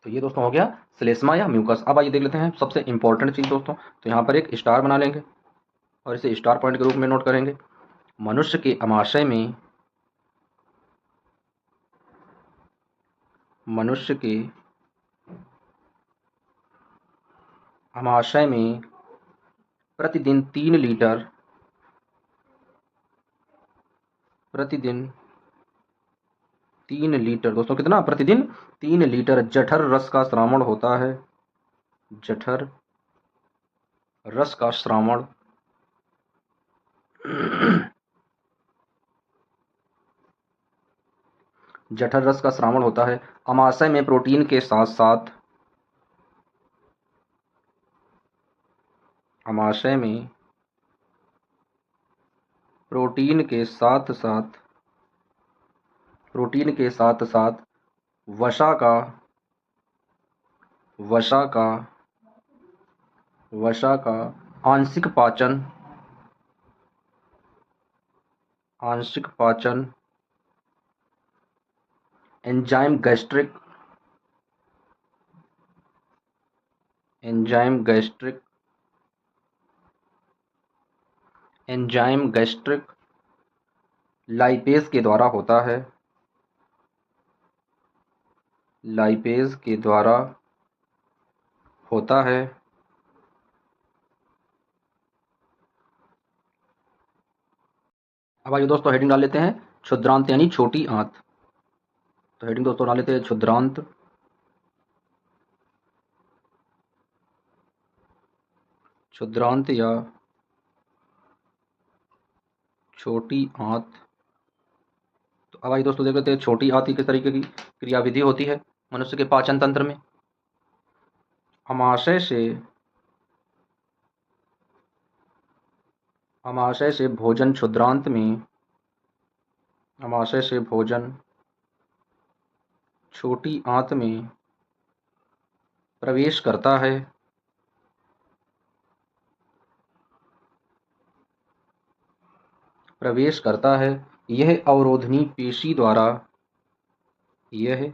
तो ये दोस्तों हो गया श्लेष्मा या म्यूकस। अब आइए देख लेते हैं सबसे इंपॉर्टेंट चीज़ दोस्तों, तो यहाँ पर एक स्टार बना लेंगे और इसे स्टार पॉइंट के रूप में नोट करेंगे। मनुष्य के अमाशय में, मनुष्य के अमाशय में प्रतिदिन 3 लीटर, प्रतिदिन 3 लीटर दोस्तों, कितना प्रतिदिन 3 लीटर जठर रस का श्रावण होता है, जठर रस का श्रावण। जठर रस का श्रावण होता है। अमाशय में प्रोटीन के साथ साथ, अमाशय में प्रोटीन के साथ साथ, प्रोटीन के साथ साथ वसा का, वसा का, वसा का आंशिक पाचन, आंशिक पाचन, enzyme gastric, enzyme gastric, enzyme gastric lipase के द्वारा होता है, लाइपेज के द्वारा होता है। अब आइए दोस्तों हेडिंग डाल लेते हैं, क्षुद्रांत यानी छोटी आंत। तो हेडिंग दोस्तों डाल लेते हैं क्षुद्रांत, क्षुद्रांत या छोटी आंत। तो अब आइए दोस्तों देख लेते हैं छोटी आंत की किस तरीके की क्रियाविधि होती है मनुष्य के पाचन तंत्र में। आमाशय से भोजन क्षुद्रांत में, आमाशय से भोजन छोटी आंत में प्रवेश करता है, प्रवेश करता है। यह अवरोधनी पेशी द्वारा, यह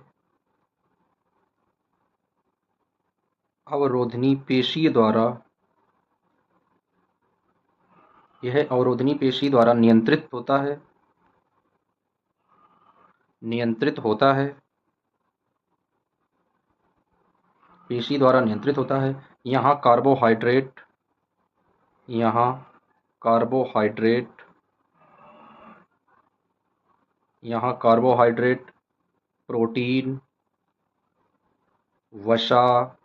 अवरोधनी पेशी द्वारा, यह अवरोधनी पेशी द्वारा नियंत्रित होता है, नियंत्रित होता है, पेशी द्वारा नियंत्रित होता है। यहाँ कार्बोहाइड्रेट, यहाँ कार्बोहाइड्रेट, यहाँ कार्बोहाइड्रेट, प्रोटीन, वसा,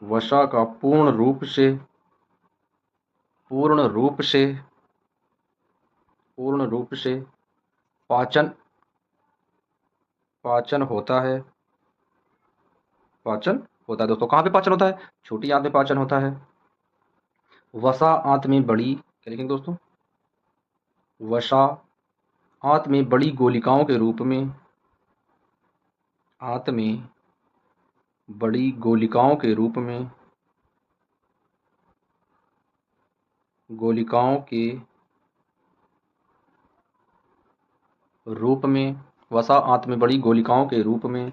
वसा का पूर्ण रूप से, पूर्ण रूप से, पूर्ण रूप से पाचन, पाचन होता है, पाचन होता है। दोस्तों कहाँ पे पाचन होता है? छोटी आंत में पाचन होता है। वसा आंत में बड़ी, क्या लिखेंगे दोस्तों? वसा आंत में बड़ी गोलिकाओं के रूप में, आंत में बड़ी गोलिकाओं के रूप में, गोलिकाओं के रूप में, वसा आंत में बड़ी गोलिकाओं के रूप में,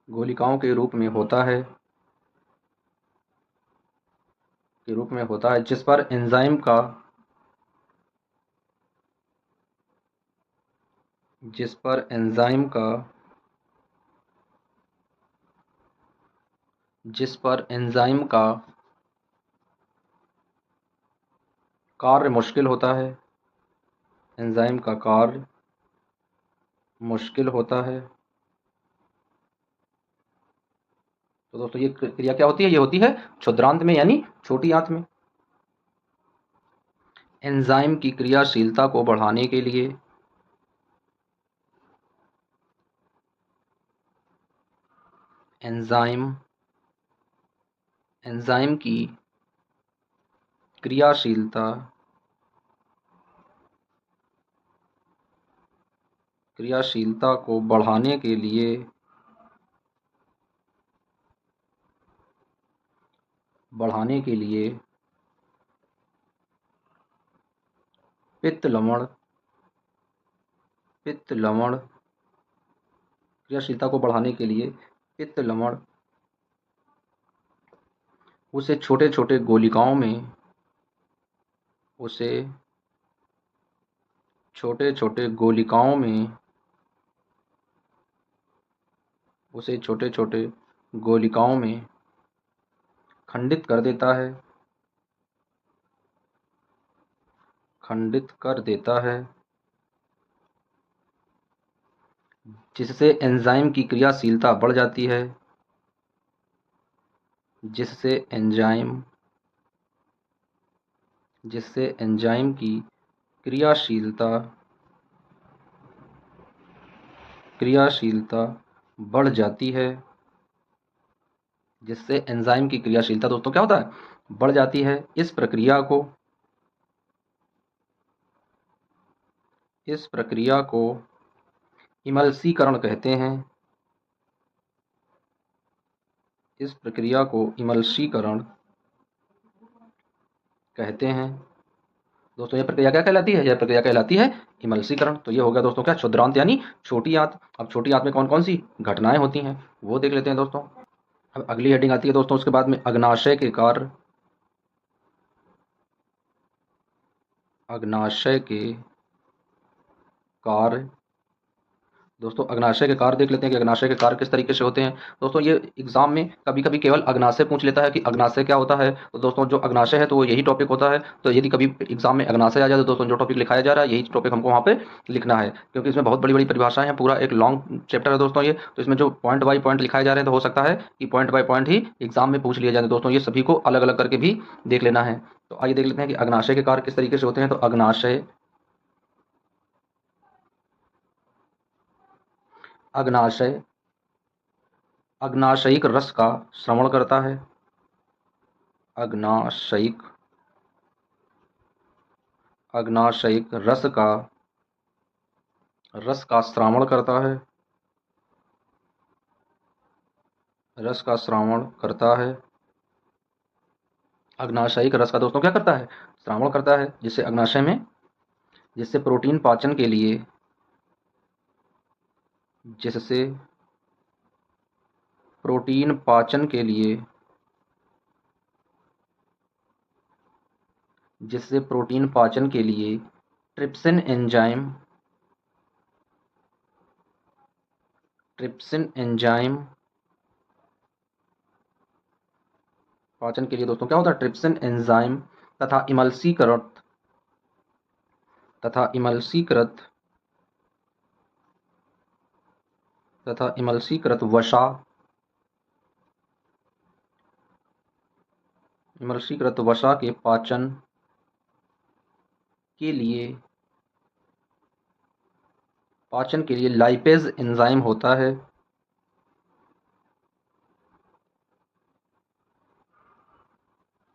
गोलिकाओं के रूप में होता है, के रूप में होता है, जिस पर एंजाइम का, जिस पर एंजाइम का, जिस पर एंजाइम का कार्य मुश्किल होता है, एंजाइम का कार्य मुश्किल होता है। तो दोस्तों ये क्रिया क्या होती है? ये होती है क्षुद्रांत में यानी छोटी आंत में। एंजाइम की क्रियाशीलता को बढ़ाने के लिए, एंजाइम, एंजाइम की क्रियाशीलता, क्रियाशीलता को बढ़ाने के लिए, बढ़ाने के लिए पित्त लवण, पित्त लवण, क्रियाशीलता को बढ़ाने के लिए पित्त लवण उसे छोटे छोटे गोलिकाओं में, उसे छोटे छोटे गोलिकाओं में, उसे छोटे छोटे गोलिकाओं में खंडित कर देता है, खंडित कर देता है, जिससे एंजाइम की क्रियाशीलता बढ़ जाती है, जिससे एंजाइम, जिससे एंजाइम की क्रियाशीलता, क्रियाशीलता बढ़ जाती है, जिससे एंजाइम की क्रियाशीलता दोस्तों क्या होता है? बढ़ जाती है। इस प्रक्रिया को, इस प्रक्रिया को इमल्सीकरण कहते हैं, इस प्रक्रिया को इमल्सीकरण कहते हैं। दोस्तों यह प्रक्रिया क्या कहलाती है? यह प्रक्रिया कहलाती है इमल्सीकरण। तो ये हो गया दोस्तों क्या? क्षुद्रांत यानी छोटी आंत। अब छोटी आंत में कौन कौन सी घटनाएं होती हैं वो देख लेते हैं दोस्तों। अब अगली हेडिंग आती है दोस्तों उसके बाद में, अग्नाशय के कार्य, अग्नाशय के कार्य। दोस्तों अग्नाशय के कार्य देख लेते हैं कि अग्नाशय के कार्य किस तरीके से होते हैं। दोस्तों ये एग्जाम में कभी कभी केवल अग्नाशय पूछ लेता है कि अग्नाशय क्या होता है। तो दोस्तों जो अग्नाशय है तो वो यही टॉपिक होता है। तो यदि कभी एग्जाम में अग्नाशय आ जाए तो दोस्तों जो टॉपिक लिखाया जा रहा है यही टॉपिक हमको वहाँ पे लिखना है, क्योंकि इसमें बहुत बड़ी बड़ी परिभाषाएं हैं, पूरा एक लॉन्ग चैप्टर है दोस्तों ये। तो इसमें जो पॉइंट बाई पॉइंट लिखाए जा रहे हैं तो हो सकता है कि point by point he exam में पूछ लिया जाए। दोस्तों ये सभी को अलग अलग करके भी देख लेना है। तो आइए देख लेते हैं कि अग्नाशय के कार्य किस तरीके से होते हैं। तो अग्नाशय अग्नाशयिक रस का श्रवण करता है। अग्नाशयिक अग्नाशयिक रस का श्रावण करता है। रस का श्रावण करता है। अग्नाशयिक रस का दोस्तों क्या करता है, श्रावण करता है, जिससे प्रोटीन पाचन के लिए जिससे प्रोटीन पाचन के लिए जिससे प्रोटीन पाचन के लिए ट्रिप्सिन एंजाइम पाचन के लिए दोस्तों क्या होता है, ट्रिप्सिन एंजाइम तथा इमल्सीकृत वसा के पाचन के लिए लाइपेज एंजाइम होता है।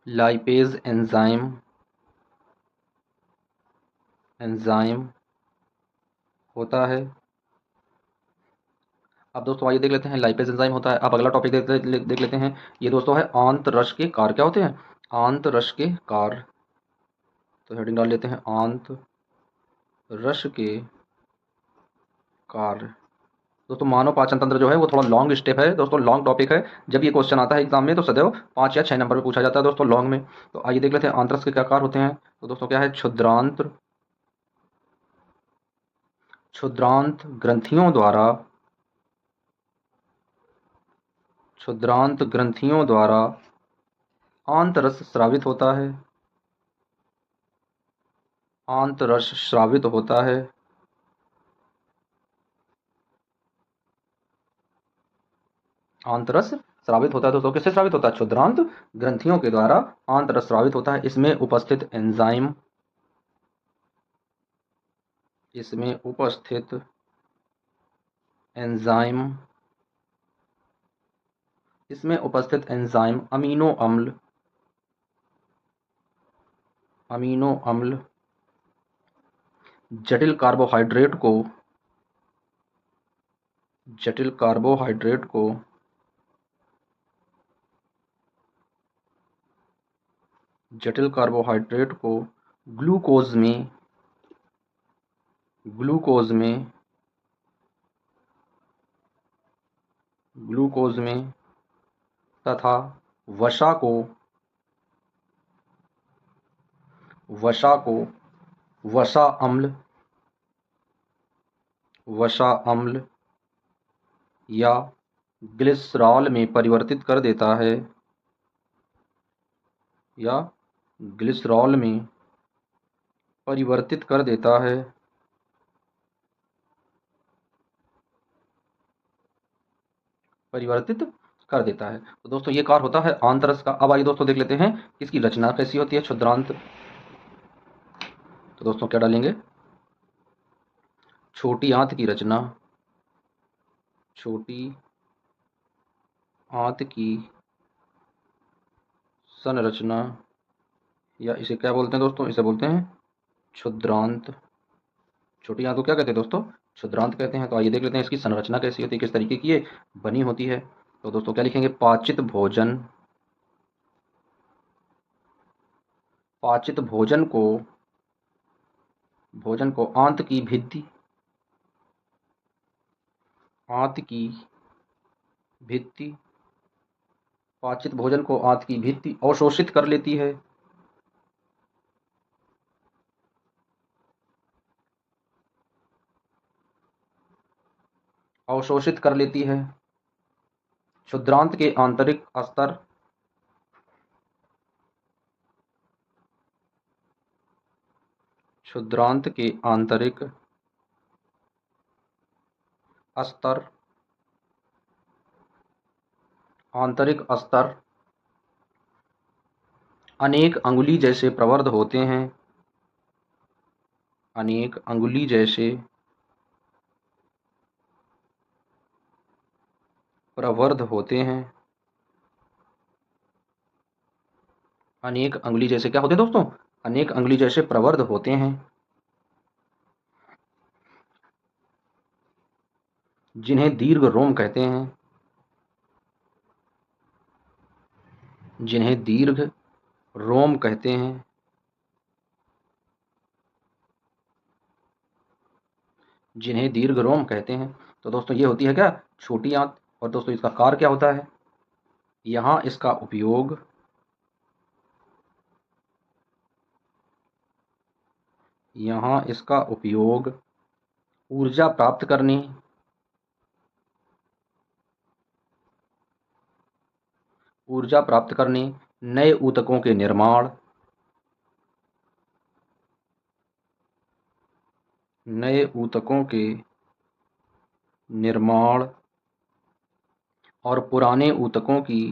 लाइपेज एंजाइम होता है। अब दोस्तों आइए देख लेते हैं लाइपेज एंजाइम होता है। अब अगला टॉपिक देख लेते हैं। ये दोस्तों है आंतररस के कार्य क्या होते हैं, आंतररस के कार्य। तो हेडिंग डाल लेते हैं आंतररस के कार्य। दोस्तों मानव पाचन तंत्र जो है वो थोड़ा लॉन्ग स्टेप है दोस्तों, लॉन्ग टॉपिक है। जब ये क्वेश्चन आता है एग्जाम में तो सदैव 5 या 6 नंबर पे पूछा जाता है दोस्तों लॉन्ग में। तो आइए देख लेते हैं आंतररस के क्या कार्य होते हैं। तो दोस्तों क्या है, क्षुद्रांत ग्रंथियों द्वारा आंतरस स्रावित होता है। आंतरस स्रावित होता है। आंतरस स्रावित होता है दोस्तों, किससे स्रावित होता है, क्षुद्रांत ग्रंथियों के द्वारा आंतरस स्रावित होता है। इसमें उपस्थित एंजाइम अमीनो अम्ल जटिल कार्बोहाइड्रेट को ग्लूकोज में तथा वसा अम्ल या ग्लिसरॉल में परिवर्तित कर देता है। तो दोस्तों ये कार्य होता है आंतरस का। अब आइए दोस्तों देख लेते हैं इसकी रचना कैसी होती है क्षुद्रांत। तो दोस्तों क्या डालेंगे, छोटी आंत की संरचना, या इसे क्या बोलते हैं दोस्तों, इसे बोलते हैं क्षुद्रांत। छोटी आंत को क्या कहते हैं दोस्तों, क्षुद्रांत कहते हैं। तो आइए देख लेते हैं इसकी संरचना कैसी होती है, किस तरीके की ये बनी होती है। तो दोस्तों क्या लिखेंगे, पाचित भोजन को आंत की भित्ति पाचित भोजन को आंत की भित्ति अवशोषित कर लेती है। अवशोषित कर लेती है। क्षुद्रांत के आंतरिक स्तर क्षुद्रांत के आंतरिक स्तर अनेक अंगुली जैसे प्रवर्ध होते हैं। अनेक अंगुली जैसे प्रवर्ध होते हैं। अनेक अंगुली जैसे क्या होते हैं दोस्तों? अनेक अंगुली जैसे प्रवर्ध होते हैं, जिन्हें दीर्घ रोम कहते हैं। जिन्हें दीर्घ रोम कहते हैं। जिन्हें दीर्घ रोम कहते हैं। तो दोस्तों ये होती है क्या? छोटी आंत। और दोस्तों इसका कार्य क्या होता है? यहाँ इसका उपयोग ऊर्जा प्राप्त करने, नए ऊतकों के निर्माण, और पुराने ऊतकों की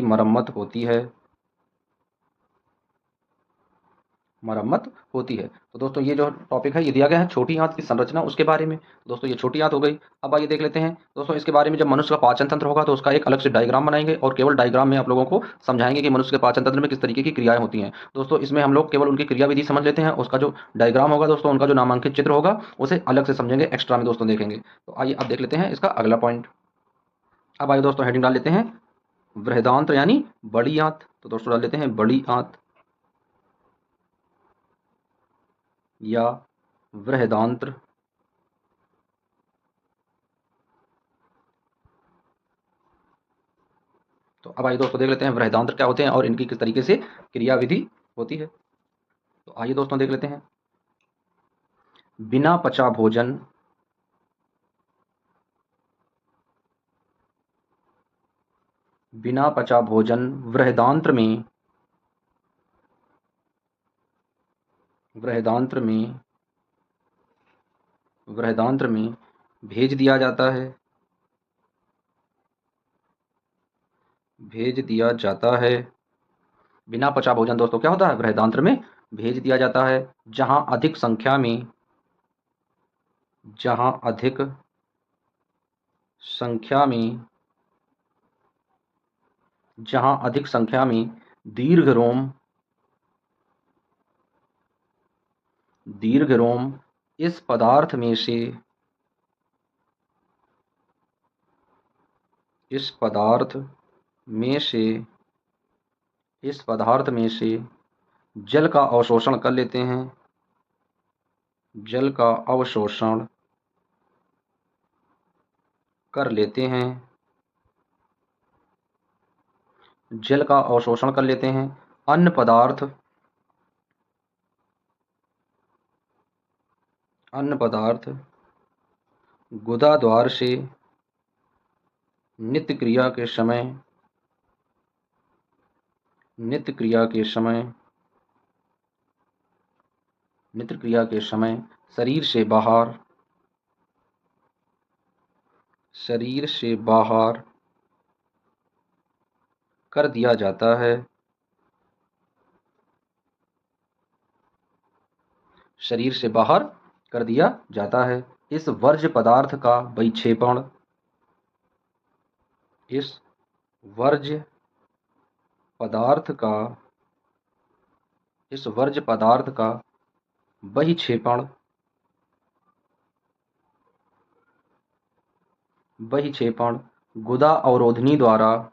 मरम्मत होती है। तो दोस्तों ये जो टॉपिक है ये दिया गया है छोटी आंत की संरचना उसके बारे में। दोस्तों ये छोटी आंत हो गई। अब आइए देख लेते हैं दोस्तों इसके बारे में। जब मनुष्य का पाचन तंत्र होगा तो उसका एक अलग से डायग्राम बनाएंगे और केवल डायग्राम में आप लोगों को समझाएंगे कि मनुष्य के पाचन तंत्र में किस तरीके की क्रियाएं होती हैं। दोस्तों इसमें हम लोग केवल उनकी क्रियाविधि समझ लेते हैं, उसका जो डायग्राम होगा दोस्तों, उनका जो नामांकित चित्र होगा उसे अलग से समझेंगे, एक्स्ट्रा में दोस्तों देखेंगे। तो आइए अब देख लेते हैं इसका अगला पॉइंट। अब आइए दोस्तों हेडिंग डाल लेते हैं बृहदांत्र यानी बड़ी आंत। तो दोस्तों डाल लेते हैं बड़ी आंत या बृहदांत्र। तो अब आइए दोस्तों देख लेते हैं बृहदांत्र क्या होते हैं और इनकी किस तरीके से क्रियाविधि होती है। तो आइए दोस्तों देख लेते हैं। बिना पचा भोजन बृहदांत्र में भेज दिया जाता है। बिना पचा भोजन दोस्तों क्या होता है? बृहदांत्र में भेज दिया जाता है, जहां अधिक संख्या में दीर्घ रोम इस पदार्थ में से जल का अवशोषण कर लेते हैं। जल का अवशोषण कर लेते हैं। अन्य पदार्थ गुदा द्वार से नित्य क्रिया के समय शरीर से बाहर कर दिया जाता है। शरीर से बाहर कर दिया जाता है। इस वर्ज्य पदार्थ का विक्षेपण बहिक्षेपण गुदा अवरोधनी द्वारा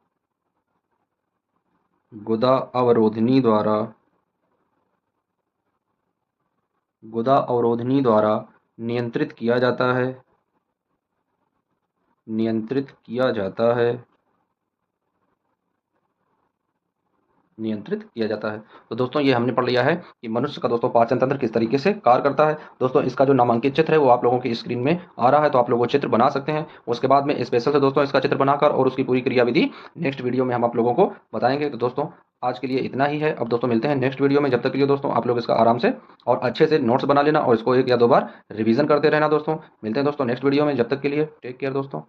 नियंत्रित किया जाता है। नियंत्रित किया जाता है। तो दोस्तों ये हमने पढ़ लिया है कि मनुष्य का दोस्तों पाचन तंत्र किस तरीके से कार्य करता है। दोस्तों इसका जो नामांकित चित्र है वो आप लोगों की स्क्रीन में आ रहा है, तो आप लोग वो चित्र बना सकते हैं। उसके बाद में स्पेशल से दोस्तों इसका चित्र बनाकर और उसकी पूरी क्रियाविधि नेक्स्ट वीडियो में हम आप लोगों को बताएंगे। तो दोस्तों आज के लिए इतना ही है। अब दोस्तों मिलते हैं नेक्स्ट वीडियो में। जब तक के लिए दोस्तों आप लोग इसका आराम से और अच्छे से नोट्स बना लेना और इसको 1 या 2 बार रिवीजन करते रहना। दोस्तों मिलते हैं दोस्तों नेक्स्ट वीडियो में। जब तक के लिए टेक केयर दोस्तों।